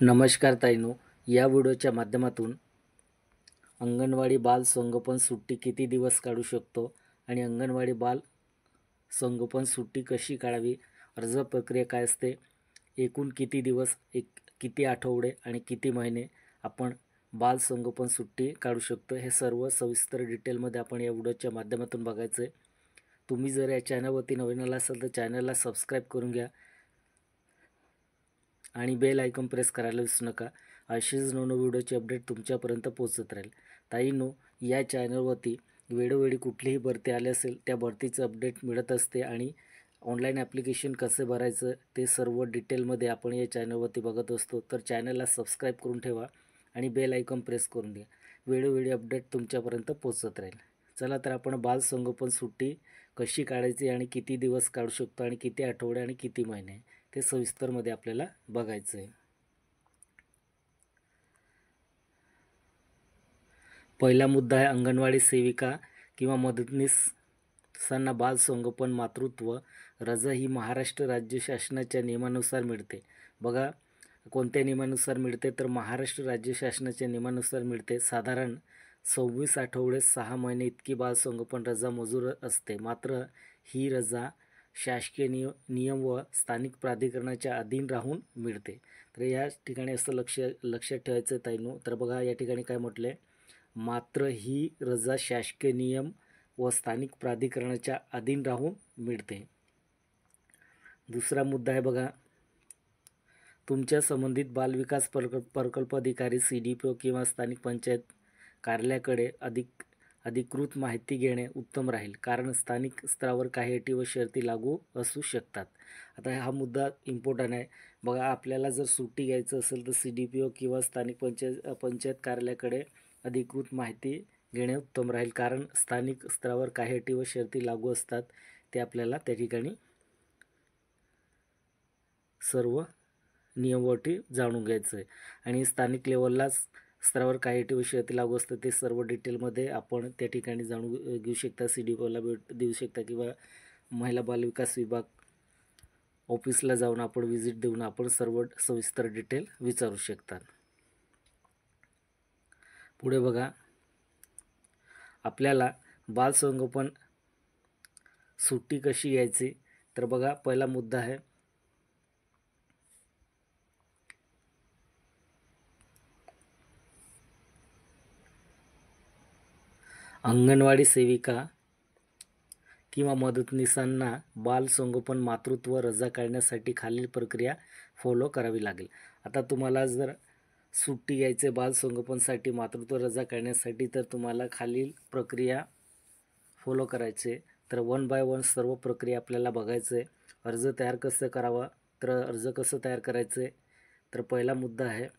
नमस्कार ताईनो, या व्हिडिओच्या माध्यमातून अंगणवाडी बाल संगोपन सुट्टी किती दिवस काढू शकतो आणि अंगणवाडी बाल संगोपन सुट्टी कशी काढावी, अर्ज प्रक्रिया काय असते, एकूण किती दिवस, किती आठवडे आणि किती महिने आपण बाल संगोपन सुट्टी काढू शकतो, हे सर्व सविस्तर डिटेलमध्ये आपण या व्हिडिओच्या माध्यमातून बघायचं आहे। तुम्ही जर या चॅनलवरती नवीन आला असाल तर चॅनलला सबस्क्राईब करून घ्या आणि बेल आयकॉन प्रेस करायला विसरू नका। अशीच नवनवीन व्हिडिओची अपडेट तुमच्यापर्यंत पोहोचत राहील। ताईंनो, या चॅनलवरती वेळोवेळी कुठलीही भरती आली असेल त्या भरतीचं अपडेट मिळत असते आणि ऑनलाईन ॲप्लिकेशन कसे भरायचं ते सर्व डिटेलमध्ये आपण या चॅनलवरती बघत असतो। तर चॅनलला सबस्क्राईब करून ठेवा आणि बेल आयकॉन प्रेस करून द्या, वेळोवेळी अपडेट तुमच्यापर्यंत पोहोचत राहील। चला तर आपण बाल संगोपन सुट्टी कशी काढायची आणि किती दिवस काढू शकतो आणि किती आठवडे आणि किती महिने ते सविस्तरमध्ये आपल्याला बघायचं आहे। पहिला मुद्दा आहे अंगणवाडी सेविका किंवा मदतनीसांना बाल संगोपन मातृत्व रजा ही महाराष्ट्र राज्य शासनाच्या नियमानुसार मिळते। बघा, कोणत्या नियमानुसार मिळते तर महाराष्ट्र राज्य शासनाच्या नियमानुसार मिळते। साधारण 26 आठवडे 6 महिने इतकी बाल संगोपन रजा मंजूर असते। मात्र ही रजा शासकीय नियम व स्थानिक प्राधिकरणाच्या अधीन राहून मिळते। तर या ठिकाणी असं लक्षात ठेवायचं ताईंनो। तर बघा, या ठिकाणी काय म्हटलं आहे, मात्र ही रजा शासकीय नियम व स्थानिक प्राधिकरणाच्या अधीन राहून मिळते। दुसरा मुद्दा आहे बघा, तुमच्या संबंधित बालविकास प्रकल्प अधिकारी CDPO किंवा स्थानिक पंचायत कार्यालयाकडे अधिकृत माहिती घेणे उत्तम राहील, कारण स्थानिक स्तरावर काही अटी व शर्ती लागू असू शकतात। आता हा मुद्दा इम्पॉर्टंट आहे। बघा, आपल्याला जर सुट्टी घ्यायचं असेल तर CDPO किंवा स्थानिक पंचायत कार्यालयाकडे अधिकृत माहिती घेणे उत्तम राहील, कारण स्थानिक स्तरावर काही अटी व शर्ती लागू असतात, ते आपल्याला त्या ठिकाणी सर्व नियम व अटी जाणून घ्यायचं आहे। आणि स्थानिक लेवललाच स्तरावर काही अटी व शर्ती लागू असतात, ते सर्व डिटेलमध्ये आपण त्या ठिकाणी जाणून घेऊ शकता। CDPOला भेट देऊ शकता किंवा महिला बालविकास विभाग ऑफिसला जाऊन आपण व्हिजिट देऊन आपण सर्व सविस्तर डिटेल विचारू शकतात। पुढे बघा, आपल्याला बाल संगोपन सुट्टी कशी घ्यायची, तर बघा, पहिला मुद्दा आहे अंगणवाडी सेविका किंवा मदतनीसांना बाल संगोपन मातृत्व रजा काढण्यासाठी खालील प्रक्रिया फॉलो करावी लागेल। आता तुम्हाला जर सुट्टी घ्यायचे बाल संगोपनसाठी मातृत्व रजा काढण्यासाठी तर तुम्हाला खालील प्रक्रिया फॉलो करायचे। तर 1 बाय 1 सर्व प्रक्रिया आपल्याला बघायचं आहे। अर्ज तयार कसं करावा, तर अर्ज कसं तयार करायचं, तर पहिला मुद्दा आहे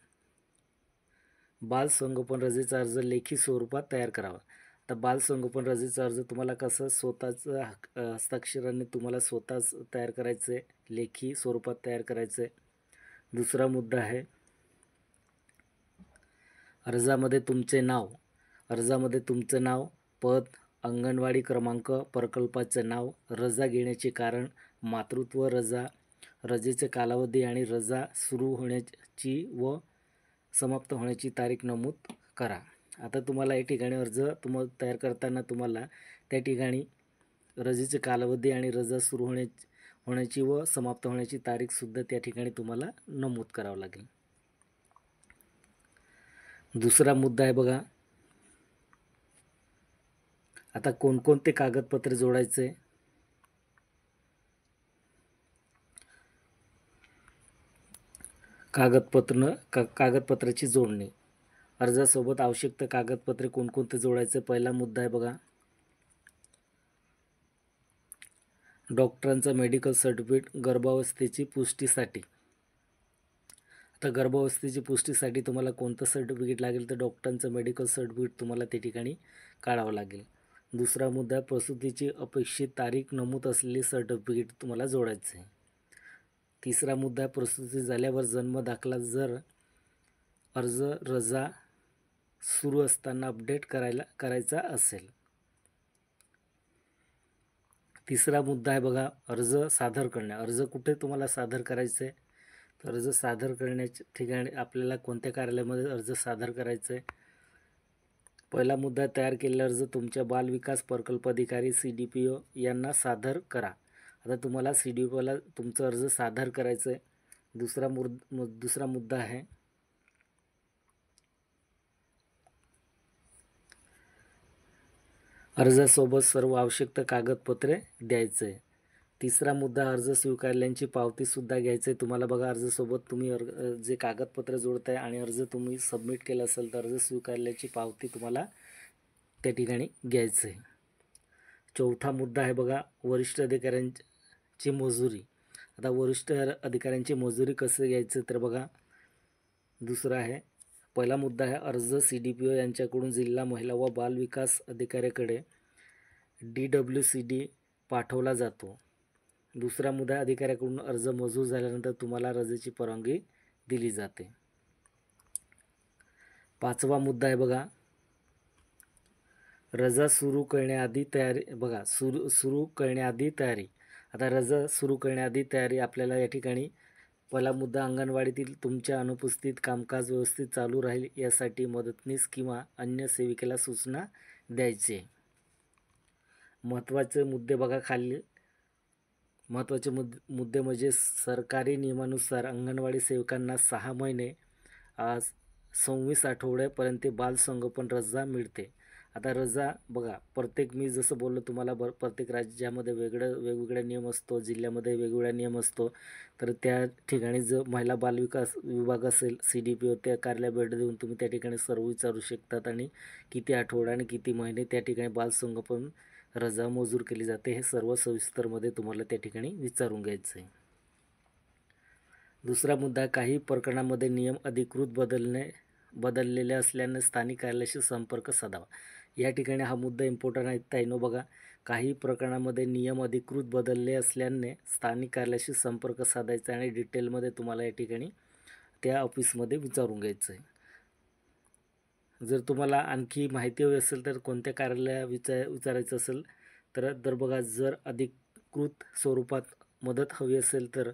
बाल संगोपन रजेचा अर्ज लेखी स्वरूपात तयार करावा। आता बाल संगोपन रजेचा अर्ज तुम्हाला कसं स्वतःचं हस्ताक्षराने तुम्हाला स्वतःच तयार करायचं आहे, लेखी स्वरूपात तयार करायचं आहे। दुसरा मुद्दा आहे अर्जामध्ये तुमचे नाव, पद, अंगणवाडी क्रमांक, प्रकल्पाचे नाव, रजा घेण्याचे कारण, मातृत्व रजा, रजेचे कालावधी आणि रजा सुरू होण्याची व समाप्त होण्याची तारीख नमूद करा। आता तुम्हाला या ठिकाणी अर्ज तयार करताना तुम्हाला त्या ठिकाणी रजेचे कालावधी आणि रजा सुरू होण्याची व समाप्त होण्याची तारीखसुद्धा त्या ठिकाणी तुम्हाला नमूद करावं लागेल। दुसरा मुद्दा आहे बघा, आता कोणकोणते कागदपत्रे जोडायचे, कागदपत्राची जोडणी, अर्जासोबत आवश्यक कागदपत्रे कोणकोणते जोडायचे। पहिला मुद्दा आहे बघा, डॉक्टरांचा मेडिकल सर्टिफिकेट गर्भावस्थेची पुष्टीसाठी। आता गर्भावस्थेची पुष्टीसाठी तुम्हाला कोणतं सर्टिफिकेट लागेल, तर डॉक्टरांचं मेडिकल सर्टिफिकेट तुम्हाला त्या ठिकाणी काढावं लागेल। दुसरा मुद्दा, प्रसूतीची अपेक्षित तारीख नमूद असलेली सर्टिफिकेट तुम्हाला जोडायचं आहे। तिसरा मुद्दा, प्रसूती झाल्यावर जन्म दाखला जर अर्ज रजा सुरू असताना अपडेट करायचा असेल। तिसरा मुद्दा आहे बघा, अर्ज सादर करणे। अर्ज कुठे तुम्हाला सादर करायचं आहे, अर्ज सादर करण्याच्या ठिकाणी आपल्याला कोणत्या कार्यालयामध्ये अर्ज सादर करायचा आहे? पहिला मुद्दा, तयार केलेला अर्ज तुमच्या बालविकास प्रकल्प अधिकारी CDPO यांना सादर करा. आता तुम्हाला CDPOला तुमचा अर्ज सादर करायचा आहे. दुसरा मुद्दा आहे, अर्जासोबत सर्व आवश्यक कागदपत्रे द्यायचे. तिसरा मुद्दा, अर्ज स्वीकारल्याची पावतीसुद्धा घ्यायचं आहे तुम्हाला. बघा, अर्जासोबत तुम्ही जे कागदपत्र जोडताय आणि अर्ज तुम्ही सबमिट केला असेल तर अर्ज स्वीकारल्याची पावती तुम्हाला त्या ठिकाणी घ्यायचं आहे. चौथा मुद्दा आहे बघा, वरिष्ठ अधिकाऱ्यांची मजुरी. आता वरिष्ठ अधिकाऱ्यांची मजुरी कसं घ्यायचं तर बघा, दुसरा आहे, पहिला मुद्दा आहे, अर्ज CDPO यांच्याकडून जिल्हा महिला व बाल विकास अधिकाऱ्याकडे DWCD पाठवला जातो. दुसरा मुद्दा, अधिकाऱ्याकडून अर्ज मंजूर झाल्यानंतर तुम्हाला रजेची परवानगी दिली जाते. पाचवा मुद्दा आहे बघा, रजा सुरू करण्याआधी तयारी. बघा, सुरू करण्याआधी तयारी. आता रजा सुरू करण्याआधी तयारी आपल्याला या ठिकाणी पहिला मुद्दा, अंगणवाडीतील तुमच्या अनुपस्थित कामकाज व्यवस्थित चालू राहील यासाठी मदतनीस किंवा अन्य सेविकेला सूचना द्यायचे. महत्त्वाचे मुद्दे बघा खाली. महत्त्वाचे मुद्दे म्हणजे सरकारी नियमानुसार अंगणवाडी सेविकांना 6 महिने 26 आठवड्यापर्यंत बालसंगोपन रजा मिळते. आता रजा बघा, मी जसं बोललो तुम्हाला, प्रत्येक राज्यामध्ये वेगवेगळा नियम असतो, जिल्ह्यामध्ये वेगवेगळा नियम असतो. तर त्या ठिकाणी जर महिला बालविकास विभाग असेल, CDPO, त्या कार्यालय भेट देऊन तुम्ही त्या ठिकाणी सर्व विचारू शकतात आणि किती आठवडे आणि किती महिने त्या ठिकाणी बालसंगोपन रजा मंजूर केली जाते हे सर्व सविस्तरमध्ये तुम्हाला त्या ठिकाणी विचारून घ्यायचं आहे. दुसरा मुद्दा, काही प्रकरणामध्ये नियम अधिकृत बदललेले असल्याने स्थानिक कार्यालयाशी संपर्क साधावा. या ठिकाणी हा मुद्दा इम्पॉर्टंट आहे ताईनो. बघा, काही प्रकरणामध्ये नियम अधिकृत बदलले असल्याने स्थानिक कार्यालयाशी संपर्क साधायचा आणि डिटेलमध्ये तुम्हाला या ठिकाणी त्या ऑफिसमध्ये विचारून घ्यायचं आहे. जर तुम्हाला आणखी माहिती हवी असेल तर कोणत्या कार्यालयाला विचारायचं असेल तर बघा, जर अधिकृत स्वरूपात मदत हवी असेल तर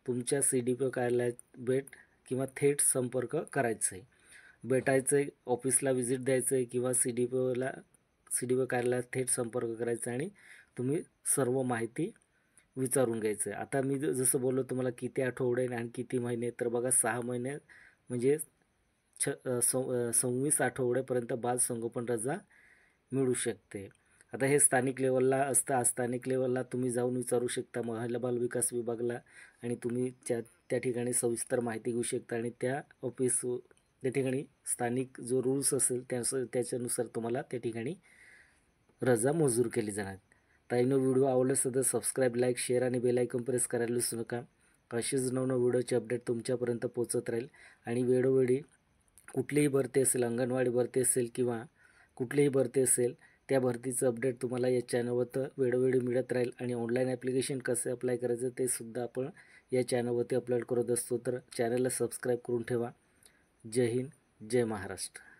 तुमच्या CDPO कार्यालयात किंवा थेट संपर्क करायचं आहे. भेटायचं आहे, ऑफिसला व्हिजिट द्यायचं आहे किंवा CDPO कार्यालयात थेट संपर्क करायचा आणि तुम्ही सर्व माहिती विचारून घ्यायचं आहे. आता मी जसं बोललो तुम्हाला किती आठवडे आणि किती महिने, तर बघा 6 महिने म्हणजे 26 आठवड्यापर्यंत बालसंगोपन रजा मिळू शकते. आता हे स्थानिक लेवलला असतं. स्थानिक लेवलला तुम्ही जाऊन विचारू शकता महिला बाल विकास विभागाला आणि तुम्ही त्या ठिकाणी सविस्तर माहिती घेऊ शकता आणि त्या ठिकाणी स्थानिक जो रूल्स असेल त्याच्यानुसार तुम्हाला त्या ठिकाणी रजा मंजूर केली जाणार. ताईनो, व्हिडिओ आवडला असेल तर सबस्क्राईब, लाईक, शेअर आणि बेल आयकॉन प्रेस करायला विसरू नका. अशीच नवनवीन व्हिडिओची अपडेट तुमच्यापर्यंत पोहोचत राहील. आणि वेळोवेळी कुठलीही भरती असेल, अंगणवाडी भरती असेल किंवा कुठलीही भरती असेल, त्या भरतीचं अपडेट तुम्हाला या चॅनलवर वेळोवेळी मिळत राहील. आणि ऑनलाईन ॲप्लिकेशन कसं अप्लाय करायचं ते सुद्धा आपण या चॅनलवरती अपलोड करत असतो. तर चॅनलला सबस्क्राईब करून ठेवा. जय हिंद, जय महाराष्ट्र.